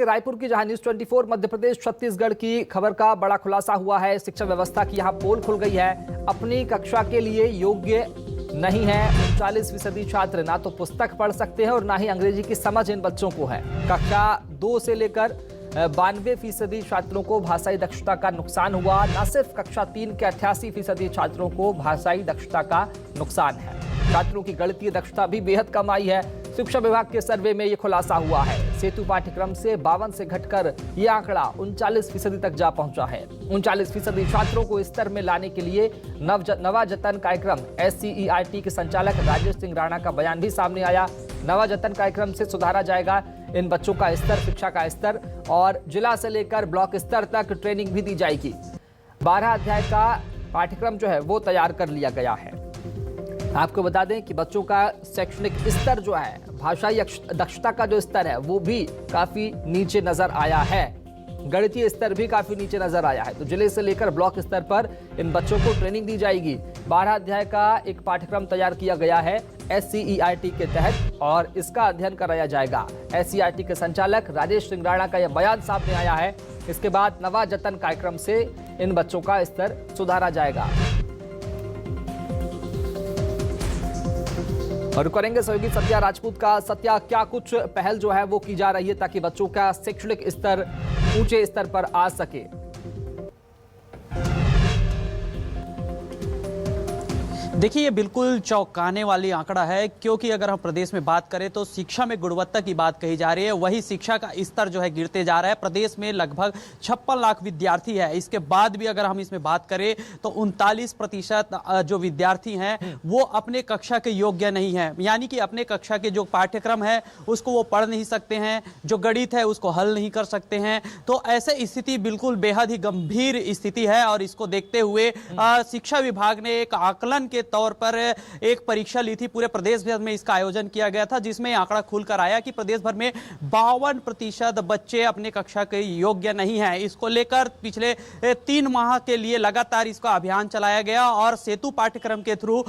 रायपुर की, जहां न्यूज 24 मध्य प्रदेश छत्तीसगढ़ की खबर का बड़ा खुलासा हुआ है। शिक्षा व्यवस्था की यहां पोल खुल गई है। अपनी कक्षा के लिए योग्य नहीं है 39% छात्र। ना तो पुस्तक पढ़ सकते हैं और ना ही अंग्रेजी की समझ इन बच्चों को है। कक्षा 2 से लेकर 92% छात्रों को भाषाई दक्षता का नुकसान हुआ। न सिर्फ कक्षा 3 के 88% छात्रों को भाषाई दक्षता का नुकसान है, छात्रों की गणितीय दक्षता भी बेहद कम आई है। शिक्षा विभाग के सर्वे में यह खुलासा हुआ है। सेतु पाठ्यक्रम से 52 से घटकर यह आंकड़ा 39% तक जा पहुंचा है। 39% छात्रों को इस स्तर में लाने के लिए नवाजतन कार्यक्रम SCERT के संचालक राजेश सिंह राणा का बयान भी सामने आया। नवाजतन कार्यक्रम से सुधारा जाएगा इन बच्चों का स्तर, शिक्षा का स्तर, और जिला से लेकर ब्लॉक स्तर तक ट्रेनिंग भी दी जाएगी। 12 अध्याय का पाठ्यक्रम जो है वो तैयार कर लिया गया है। आपको बता दें कि बच्चों का शैक्षणिक स्तर जो है, भाषाई दक्षता का जो स्तर है वो भी काफी नीचे नजर आया है। गणितीय स्तर भी काफी नीचे नजर आया है। तो जिले से लेकर ब्लॉक स्तर पर इन बच्चों को ट्रेनिंग दी जाएगी। 12 अध्याय का एक पाठ्यक्रम तैयार किया गया है SCERT के तहत और इसका अध्ययन कराया जाएगा। SCERT के संचालक राजेश सिंह राणा का यह बयान सामने आया है। इसके बाद नवाजतन कार्यक्रम से इन बच्चों का स्तर सुधारा जाएगा। और करेंगे सहयोगी सत्या राजपूत का। सत्या, क्या कुछ पहल जो है वो की जा रही है ताकि बच्चों का शैक्षणिक स्तर ऊंचे स्तर पर आ सके? देखिए, ये बिल्कुल चौंकाने वाली आंकड़ा है, क्योंकि अगर हम प्रदेश में बात करें तो शिक्षा में गुणवत्ता की बात कही जा रही है, वही शिक्षा का स्तर जो है गिरते जा रहा है। प्रदेश में लगभग 56 लाख विद्यार्थी है। इसके बाद भी अगर हम इसमें बात करें तो 39% जो विद्यार्थी हैं वो अपने कक्षा के योग्य नहीं है, यानी कि अपने कक्षा के जो पाठ्यक्रम है उसको वो पढ़ नहीं सकते हैं, जो गणित है उसको हल नहीं कर सकते हैं। तो ऐसे स्थिति बिल्कुल बेहद ही गंभीर स्थिति है और इसको देखते हुए शिक्षा विभाग ने एक आकलन के तौर पर एक परीक्षा ली थी। पूरे प्रदेश भर में इसका आयोजन किया गया था, जिसमें आंकड़ा खुलकर आया कि प्रदेश भर में 52% बच्चे अपने कक्षा के योग्य नहीं हैं। इसको लेकर पिछले 3 माह के लिए लगातार इसका अभियान चलाया गया और सेतु पाठ्यक्रम के थ्रू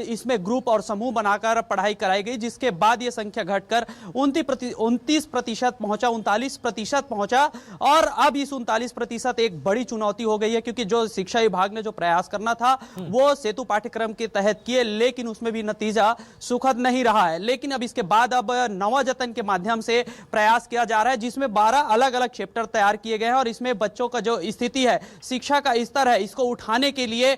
इसमें ग्रुप और समूह बनाकर पढ़ाई कराई गई, जिसके बाद यह संख्या घटकर 29% पहुंचा, 39% पहुंचा। और अब इस 39% एक बड़ी चुनौती हो गई है, क्योंकि जो शिक्षा विभाग ने जो प्रयास करना था वो सेतु पाठ्यक्रम के तहत किए, लेकिन उसमें भी नतीजा सुखद नहीं रहा है। लेकिन अब इसके बाद अब नवाजतन के माध्यम से प्रयास किया जा रहा है, जिसमें 12 अलग अलग चैप्टर तैयार किए गए हैं और इसमें बच्चों का जो स्थिति है, शिक्षा का स्तर है, इसको उठाने के लिए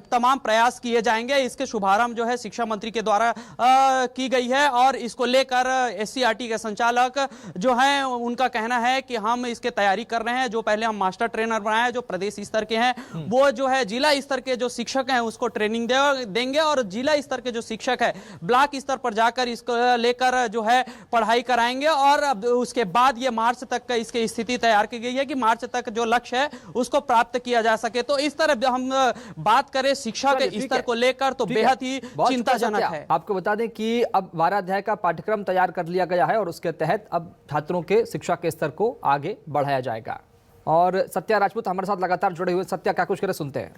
तमाम प्रयास किए जाएंगे। इसके शुभारंभ जो है शिक्षा मंत्री के द्वारा की गई है और इसको लेकर SCERT के संचालक जो है उनका कहना है कि हम इसके तैयारी कर रहे हैं। जो पहले हम मास्टर ट्रेनर बनाए जो प्रदेश स्तर के हैं, वो जो है जिला स्तर के जो शिक्षक हैं उसको ट्रेनिंग देंगे और जिला स्तर के जो शिक्षक है ब्लॉक स्तर पर जाकर इसको लेकर जो है पढ़ाई कराएंगे। और अब उसके बाद ये मार्च तक का इसकी स्थिति तैयार की गई है कि मार्च तक जो लक्ष्य है उसको प्राप्त किया जा सके। तो इस तरह हम बात करें शिक्षा के स्तर को लेकर तो बेहद ही चिंताजनक है। आपको बता दें कि अब 12 अध्याय का पाठ्यक्रम तैयार कर लिया गया है और उसके तहत अब छात्रों के शिक्षा के स्तर को आगे बढ़ाया जाएगा। और सत्या राजपूत हमारे साथ लगातार जुड़े हुए। सत्या, क्या कुछ करे सुनते हैं।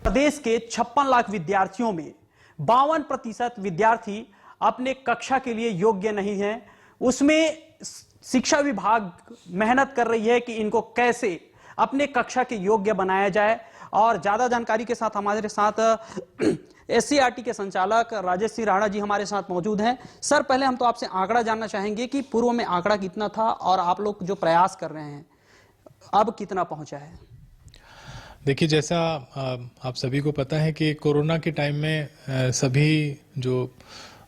प्रदेश के 56 लाख विद्यार्थियों में 52% विद्यार्थी अपने कक्षा के लिए योग्य नहीं है। उसमें शिक्षा विभाग मेहनत कर रही है कि इनको कैसे अपने कक्षा के योग्य बनाया जाए। और ज्यादा जानकारी के साथ हमारे साथ SCERT के संचालक राजेश सिंह राणा जी हमारे साथ मौजूद हैं। सर, पहले हम तो आपसे आंकड़ा जानना चाहेंगे कि पूर्व में आंकड़ा कितना था और आप लोग जो प्रयास कर रहे हैं अब कितना पहुंचा है। देखिए, जैसा आप सभी को पता है कि कोरोना के टाइम में सभी जो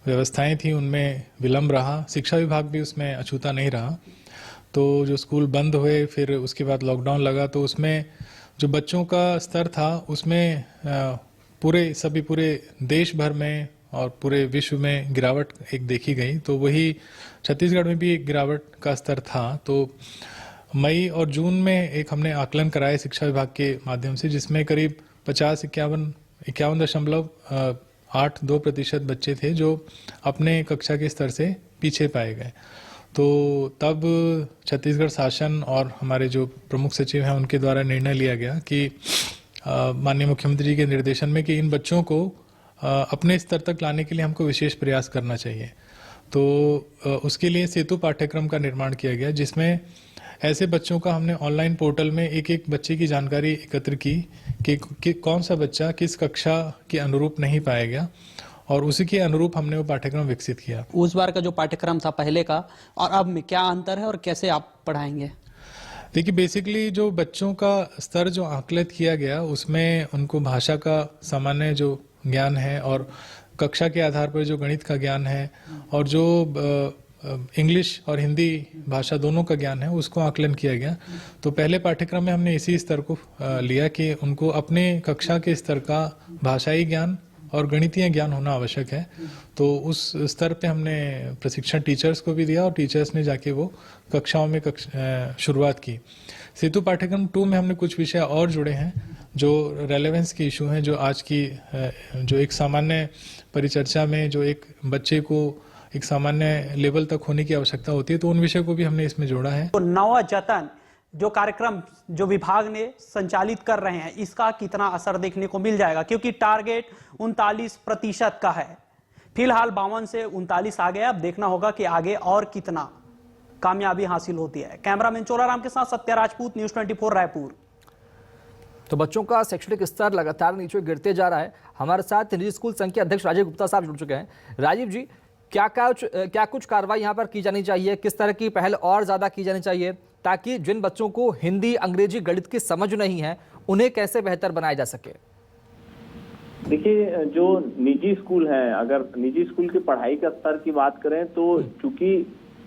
व्यवस्थाएं थी उनमें विलंब रहा, शिक्षा विभाग भी उसमें अछूता नहीं रहा। तो जो स्कूल बंद हुए, फिर उसके बाद लॉकडाउन लगा, तो उसमें जो बच्चों का स्तर था उसमें पूरे देश भर में और पूरे विश्व में गिरावट एक देखी गई। तो वही छत्तीसगढ़ में भी एक गिरावट का स्तर था। तो मई और जून में एक हमने आकलन कराया शिक्षा विभाग के माध्यम से, जिसमें करीब 51.82% बच्चे थे जो अपने कक्षा के स्तर से पीछे पाए गए। तो तब छत्तीसगढ़ शासन और हमारे जो प्रमुख सचिव हैं उनके द्वारा निर्णय लिया गया कि माननीय मुख्यमंत्री के निर्देशन में कि इन बच्चों को अपने स्तर तक लाने के लिए हमको विशेष प्रयास करना चाहिए। तो उसके लिए सेतु पाठ्यक्रम का निर्माण किया गया, जिसमें ऐसे बच्चों का हमने ऑनलाइन पोर्टल में एक एक बच्चे की जानकारी एकत्र की कि कौन सा बच्चा किस कक्षा के अनुरूप नहीं पाया गया, और उसी के अनुरूप हमने वो पाठ्यक्रम विकसित किया। उस बार का जो पाठ्यक्रम था पहले का और अब में क्या अंतर है और कैसे आप पढ़ाएंगे? देखिए, बेसिकली जो बच्चों का स्तर जो आकलित किया गया उसमें उनको भाषा का सामान्य जो ज्ञान है और कक्षा के आधार पर जो गणित का ज्ञान है और जो इंग्लिश और हिंदी भाषा दोनों का ज्ञान है उसको आकलन किया गया। तो पहले पाठ्यक्रम में हमने इसी स्तर को लिया कि उनको अपने कक्षा के स्तर का भाषाई ज्ञान और गणितीय ज्ञान होना आवश्यक है। तो उस स्तर पे हमने प्रशिक्षण टीचर्स को भी दिया और टीचर्स ने जाके वो कक्षाओं में शुरुआत की। सेतु पाठ्यक्रम 2 में हमने कुछ विषय और जुड़े हैं जो रेलेवेंस के इशू हैं, जो आज की जो एक सामान्य परिचर्चा में जो एक बच्चे को एक सामान्य लेवल तक होने की आवश्यकता होती है, तो उन विषयों को भी हमने इसमें जोड़ा है। तो नव जतन जो कार्यक्रम जो विभाग ने संचालित कर रहे हैं, इसका कितना असर देखने को मिल जाएगा? क्योंकि टारगेट 39% का है, फिलहाल 52 से 39 आ गया। अब देखना होगा कि आगे और कितना कामयाबी हासिल होती है। कैमरामैन चोलाराम के साथ सत्या राजपूत, न्यूज़ 24 रायपुर। तो बच्चों का शैक्षणिक स्तर लगातार नीचे गिरते जा रहा है। हमारे साथ निजी स्कूल संघ के अध्यक्ष राजीव गुप्ता साहब जुड़ चुके हैं। राजीव जी, क्या कुछ कार्रवाई यहाँ पर की जानी चाहिए, किस तरह की पहल और ज़्यादा की जानी चाहिए ताकि जिन बच्चों को हिंदी, अंग्रेजी, गणित की समझ नहीं है उन्हें कैसे बेहतर बनाया जा सके? देखिए, जो निजी स्कूल हैं, अगर निजी स्कूल की पढ़ाई का स्तर की बात करें तो चूंकि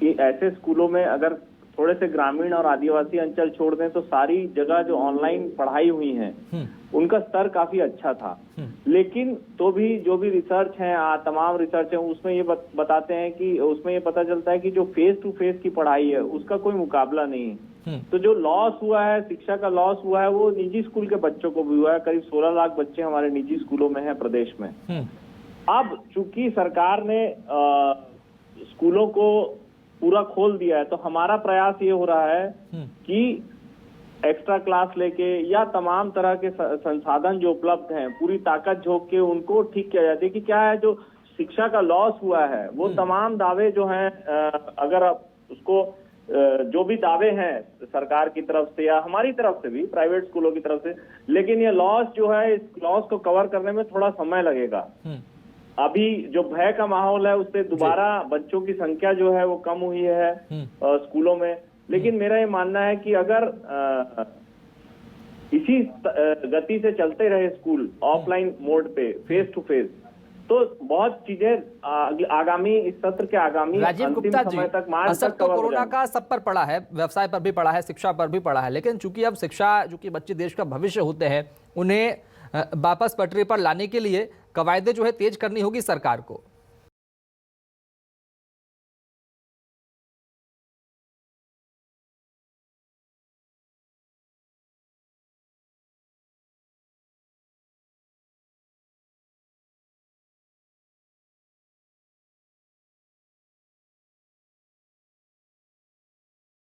ये ऐसे स्कूलों में अगर थोड़े से ग्रामीण और आदिवासी अंचल छोड़ दें तो सारी जगह जो ऑनलाइन पढ़ाई हुई है उनका स्तर काफी अच्छा था। लेकिन तो भी जो भी रिसर्च है, तमाम रिसर्च है, उसमें ये बताते हैं कि उसमें ये पता चलता है कि जो फेस टू फेस की पढ़ाई है उसका कोई मुकाबला नहीं है। तो जो लॉस हुआ है, शिक्षा का लॉस हुआ है, वो निजी स्कूल के बच्चों को भी हुआ है। करीब 16 लाख बच्चे हमारे निजी स्कूलों में हैं प्रदेश में। अब चूंकि सरकार ने स्कूलों को पूरा खोल दिया है, तो हमारा प्रयास ये हो रहा है कि एक्स्ट्रा क्लास लेके या तमाम तरह के संसाधन जो उपलब्ध हैं पूरी ताकत झोंक के उनको ठीक किया जाता है। कि क्या है, जो शिक्षा का लॉस हुआ है वो तमाम दावे जो हैं, अगर उसको जो भी दावे हैं सरकार की तरफ से या हमारी तरफ से भी, प्राइवेट स्कूलों की तरफ से, लेकिन ये लॉस जो है, इस लॉस को कवर करने में थोड़ा समय लगेगा। अभी जो भय का माहौल है उससे दोबारा बच्चों की संख्या जो है वो कम हुई है स्कूलों में। लेकिन मेरा ये मानना है कि अगर इसी गति से चलते रहे स्कूल ऑफलाइन मोड पे, फेस टू फेस, तो बहुत चीजें आगामी इस सत्र के आगामी राजीव गुप्ता जी, असर तो कोरोना का सब पर पड़ा है, व्यवसाय पर भी पड़ा है, शिक्षा पर भी पड़ा है। लेकिन चूंकि अब शिक्षा, जो कि बच्चे देश का भविष्य होते हैं, उन्हें वापस पटरी पर लाने के लिए कवायदे जो है तेज करनी होगी सरकार को।